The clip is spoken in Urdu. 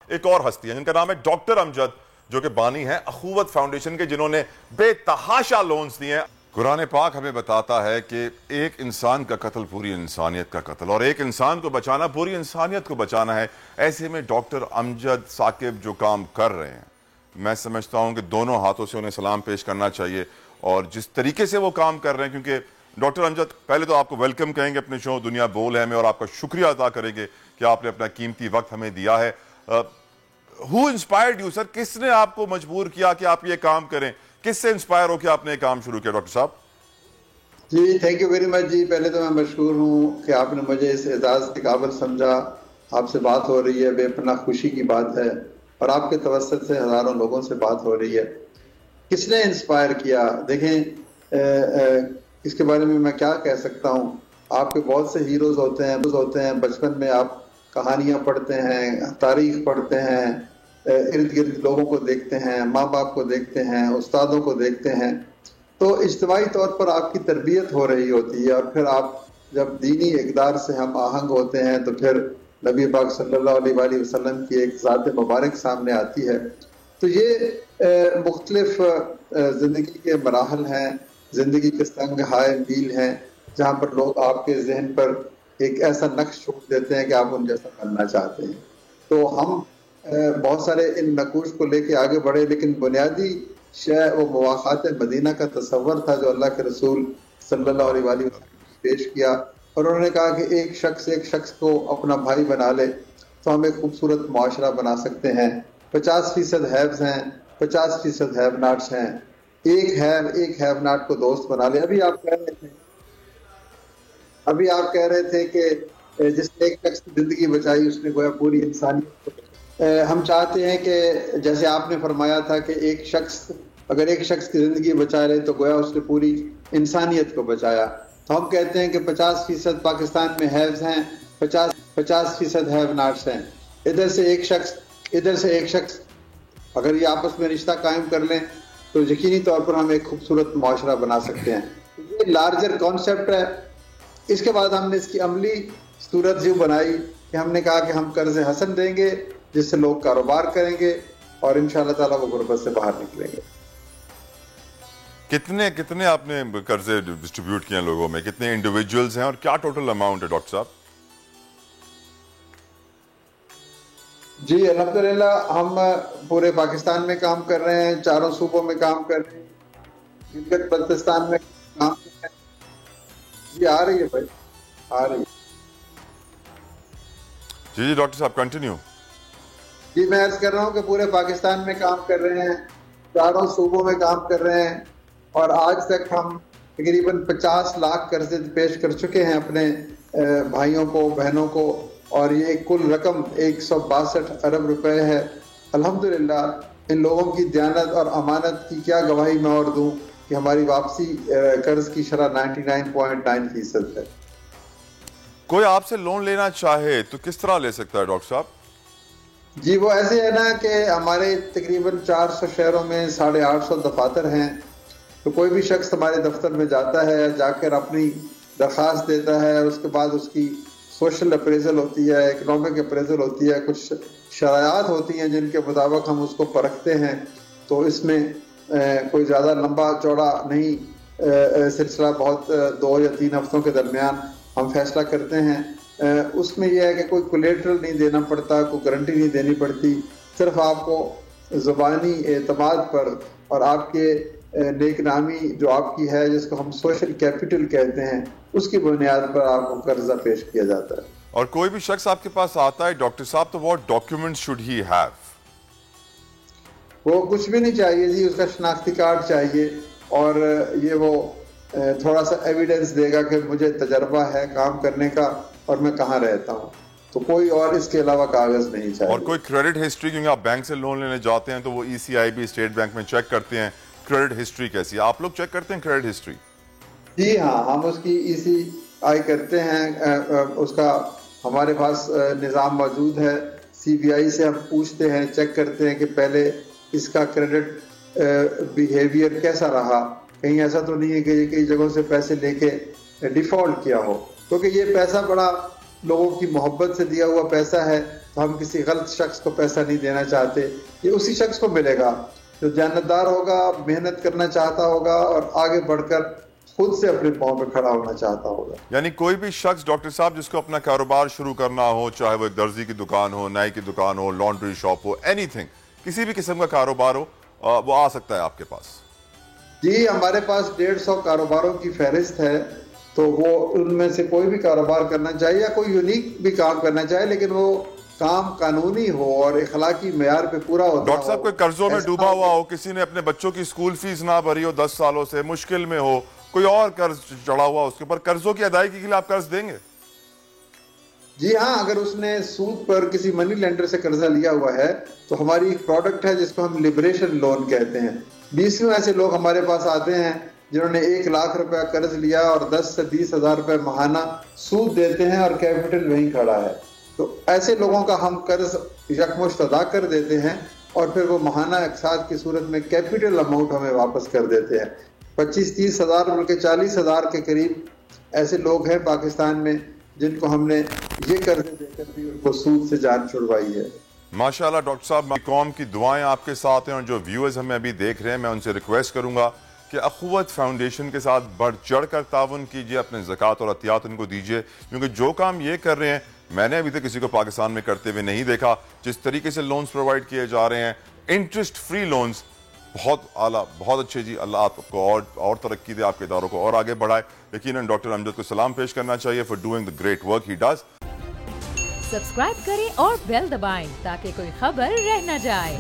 ایک اور ہستی ہے جن کا نام ہے ڈاکٹر امجد، جو کہ بانی ہیں اخوت فاؤنڈیشن کے، جنہوں نے بے تحاشا لونز دیے ہیں۔ قرآن پاک ہمیں بتاتا ہے کہ ایک انسان کا قتل پوری انسانیت کا قتل، اور ایک انسان کو بچانا پوری انسانیت کو بچانا ہے۔ ایسے میں ڈاکٹر امجد ثاقب جو کام کر رہے ہیں، میں سمجھتا ہوں کہ دونوں ہاتھوں سے انہیں سلام پیش کرنا چاہیے، اور جس طریقے سے وہ کام کر رہے ہیں، کیونکہ ڈاکٹر امجد پہلے تو آپ کو ویلکم کہیں گے اپنے شو دنیا بول ہے میں، اور آپ کا شکریہ ادا کریں گے کہ آپ نے اپنا قیمتی وقت ہمیں دیا ہے۔ ہو انسپائرڈ یو سر، کس نے آپ کو مجبور کیا کہ آپ یہ کام کریں؟ کس سے انسپائر ہو کے آپ نے یہ کام شروع کیا ڈاکٹر صاحب؟ جی تھینک یو ویری مچ جی، پہلے تو میں مشکور ہوں کہ آپ نے مجھے اس اعزاز کے قابل سمجھا۔ آپ سے بات ہو رہی ہے، بے پناہ خوشی کی بات ہے، اور آپ کے توسط سے ہزاروں لوگوں سے بات ہو رہی ہے۔ کس نے انسپائر کیا؟ دیکھیں اس کے بارے میں کیا کہہ سکتا ہوں۔ آپ کے بہت سے ہیروز ہوتے ہیں، بچپن میں آپ کہانیاں پڑھتے ہیں، تاریخ پڑھتے ہیں، ارد گرد لوگوں کو دیکھتے ہیں، ماں باپ کو دیکھتے ہیں، استادوں کو دیکھتے ہیں، تو اجتماعی طور پر آپ کی تربیت ہو رہی ہوتی ہے، اور پھر آپ جب دینی اقدار سے ہم آہنگ ہوتے ہیں تو پھر نبی پاک صلی اللہ علیہ وآلہ وسلم کی ایک ذات مبارک سامنے آتی ہے۔ تو یہ مختلف زندگی کے مراحل ہیں، زندگی کے سنگ ہائے میل ہیں، جہاں پر لوگ آپ کے ذہن پر ایک ایسا نقش چھوڑ دیتے ہیں کہ آپ ان جیسا بننا چاہتے ہیں۔ تو ہم بہت سارے ان نقوش کو لے کے آگے بڑھے، لیکن بنیادی شے وہ مواخات مدینہ کا تصور تھا جو اللہ کے رسول صلی اللہ علیہ وآلہ وسلم نے پیش کیا، اور انہوں نے کہا کہ ایک شخص کو اپنا بھائی بنا لے تو ہم ایک خوبصورت معاشرہ بنا سکتے ہیں۔ 50% ہیوز ہیں، 50% ہیو ناٹس ہیں، ایک ہیو ناٹ کو دوست بنا لے۔ ابھی آپ کہہ رہے تھے کہ جس نے ایک شخص کی زندگی بچائی اس نے گویا پوری انسانیت کو۔ ہم چاہتے ہیں کہ جیسے آپ نے فرمایا تھا کہ اگر ایک شخص کی زندگی بچا لے تو گویا اس نے پوری انسانیت کو بچایا۔ تو ہم کہتے ہیں کہ 50% پاکستان میں ہیوز ہیں، 50% ہیو ناٹس ہیں۔ ادھر سے ایک شخص اگر یہ آپس میں رشتہ قائم کر لیں تو یقینی طور پر ہم ایک خوبصورت معاشرہ بنا سکتے ہیں۔ یہ لارجر کانسیپٹ ہے۔ اس کے بعد ہم نے اس کی عملی صورت یوں بنائی کہ ہم نے کہا کہ ہم قرض حسن دیں گے جس سے لوگ کاروبار کریں گے، اور انشاءاللہ تعالیٰ وہ غربت سے باہر نکلیں گے۔ کتنے آپ نے قرضے ڈسٹریبیوٹ کیے ہیں لوگوں میں؟ کتنے انڈیویجولز ہیں اور کیا ٹوٹل اماؤنٹ ہے ڈاکٹر صاحب؟ جی الحمدللہ ہم پورے پاکستان میں کام کر رہے ہیں، 4 صوبوں میں کام کر رہے ہیں، گلگت بلتستان میں کام کر رہے ہیں۔ جی آ رہی ہے بھائی، آ رہی ہے۔ جی ڈاکٹر صاحب کنٹینیو۔ جی میں عرض کر رہا ہوں کہ پورے پاکستان میں کام کر رہے ہیں، 4 صوبوں میں کام کر رہے ہیں، اور آج تک ہم تقریباً 50 لاکھ قرضے پیش کر چکے ہیں اپنے بھائیوں کو، بہنوں کو، اور یہ کل رقم 162 ارب روپے ہے۔ الحمدللہ ان لوگوں کی دیانت اور امانت کی کیا گواہی میں اور دوں کہ ہماری واپسی قرض کی شرح 99.9% ہے۔ کوئی آپ سے لون لینا چاہے تو کس طرح لے سکتا ہے ڈاکٹر صاحب؟ جی وہ ایسے ہے نا کہ ہمارے تقریباً 400 شہروں میں 850 دفاتر ہیں، تو کوئی بھی شخص ہمارے دفتر میں جاتا ہے، جا کر اپنی درخواست دیتا ہے، اور اس کے بعد اس کی سوشل اپریزل ہوتی ہے، اکنامک اپریزل ہوتی ہے، کچھ شرائط ہوتی ہیں جن کے مطابق ہم اس کو پرکھتے ہیں۔ تو اس میں کوئی زیادہ لمبا چوڑا نہیں سلسلہ، بہت 2 یا 3 ہفتوں کے درمیان ہم فیصلہ کرتے ہیں۔ اس میں یہ ہے کہ کوئی کولیٹرل نہیں دینا پڑتا، کوئی گارنٹی نہیں دینی پڑتی، صرف آپ کو زبانی اعتماد پر اور آپ کے نیک نامی جو آپ کی ہے، جس کو ہم سوشل کیپٹل کہتے ہیں، اس کی بنیاد پر آپ کو قرضہ پیش کیا جاتا ہے۔ اور کوئی بھی شخص آپ کے پاس آتا ہے ڈاکٹر صاحب تو what documents should he have؟ وہ کچھ بھی نہیں چاہیے جی، اس کا شناختی کارڈ چاہیے، اور یہ وہ تھوڑا سا ایویڈنس دے گا کہ مجھے تجربہ ہے کام کرنے کا اور میں کہاں رہتا ہوں، تو کوئی اور اس کے علاوہ کاغذ نہیں چاہیے۔ اور کوئی کریڈٹ ہسٹری، کیونکہ آپ بینک سے لون لینے جاتے ہیں تو وہ ECIB اسٹیٹ بینک میں چیک کرتے ہیں کریڈٹ ہسٹری کیسی ہے، آپ لوگ چیک کرتے ہیں کریڈٹ ہسٹری؟ جی ہاں، ہم اس کی ECI کرتے ہیں، اس کا ہمارے پاس نظام موجود ہے۔ CBI سے ہم پوچھتے ہیں، چیک کرتے ہیں کہ پہلے اس کا کریڈٹ بیہیویئر کیسا رہا، کہیں ایسا تو نہیں ہے کہ یہ کئی جگہوں سے پیسے لے کے ڈیفالٹ کیا ہو، کیونکہ یہ پیسہ بڑا لوگوں کی محبت سے دیا ہوا پیسہ ہے، تو ہم کسی غلط شخص کو پیسہ نہیں دینا چاہتے. یہ اسی شخص کو ملے گا جو جانتدار ہوگا, محنت کرنا چاہتا ہوگا اور آگے بڑھ کر خود سے اپنے پاؤں پہ کھڑا ہونا چاہتا ہوگا. یعنی کوئی بھی شخص ڈاکٹر صاحب جس کو اپنا کاروبار شروع کرنا ہو, چاہے وہ ایک درزی کی دکان ہو, نائی کی دکان ہو, لانڈری شاپ ہو, اینی تھنگ, کسی بھی قسم کا کاروبار ہو, وہ آ سکتا ہے آپ کے پاس؟ جی, ہمارے پاس 150 کاروباروں کی فہرست ہے. تو وہ ان میں سے کوئی بھی کاروبار کرنا چاہے یا کوئی یونیک بھی کام کرنا چاہے, لیکن وہ کام قانونی ہو اور اخلاقی معیار پہ پورا ہوتا ہو. ڈاکٹر صاحب کوئی قرضوں میں ڈوبا ہوا ہو, کسی نے اپنے بچوں کی اسکول فیس نہ بھری ہو 10 سالوں سے, مشکل میں ہو, کوئی اور قرض چڑھا ہوا اس کے اوپر, قرضوں کی ادائیگی کے لیے آپ قرض دیں گے؟ جی ہاں, اگر اس نے سود پر کسی منی لینڈر سے قرضہ لیا ہوا ہے تو ہماری ایک پروڈکٹ ہے جس کو ہم لبریشن لون کہتے ہیں. 20 ایسے لوگ ہمارے پاس آتے ہیں جنہوں نے 1 لاکھ روپے قرض لیا اور 10 سے 20 ہزار روپے ماہانہ سود دیتے ہیں اور کیپٹل وہیں کھڑا ہے. تو ایسے لوگوں کا ہم قرض یکمشت ادا کر دیتے ہیں اور پھر وہ ماہانہ اقساط کی صورت میں کیپٹل اماؤنٹ ہمیں واپس کر دیتے ہیں. 25-30 ہزار بلکہ 40 ہزار کے قریب ایسے لوگ ہیں پاکستان میں جن کو ہم نے یہ قرض دے کر بھی ان کو سود سے جان چھڑوائی ہے. ماشاءاللہ ڈاکٹر صاحب, قوم کی دعائیں آپ کے ساتھ ہیں, اور جو ویورز ہمیں ابھی دیکھ رہے ہیں میں ان سے ریکویسٹ کروں گا کہ اخوت فاؤنڈیشن کے ساتھ بڑھ چڑھ کر تعاون کیجئے, اپنے زکوٰۃ اور عطیات ان کو دیجئے, کیونکہ جو کام یہ کر رہے ہیں میں نے ابھی تک کسی کو پاکستان میں کرتے ہوئے نہیں دیکھا. جس طریقے سے لونز پرووائڈ کیے جا رہے ہیں, انٹرسٹ فری لونز, بہت اعلیٰ, بہت اچھے جی. اللہ آپ کو اور ترقی دے, آپ کے اداروں کو اور آگے بڑھائے. یقیناً ڈاکٹر امجد کو سلام پیش کرنا چاہیے for doing the great work he does. Subscribe کریں اور بیل دبائیں تاکہ کوئی خبر رہ نہ جائے.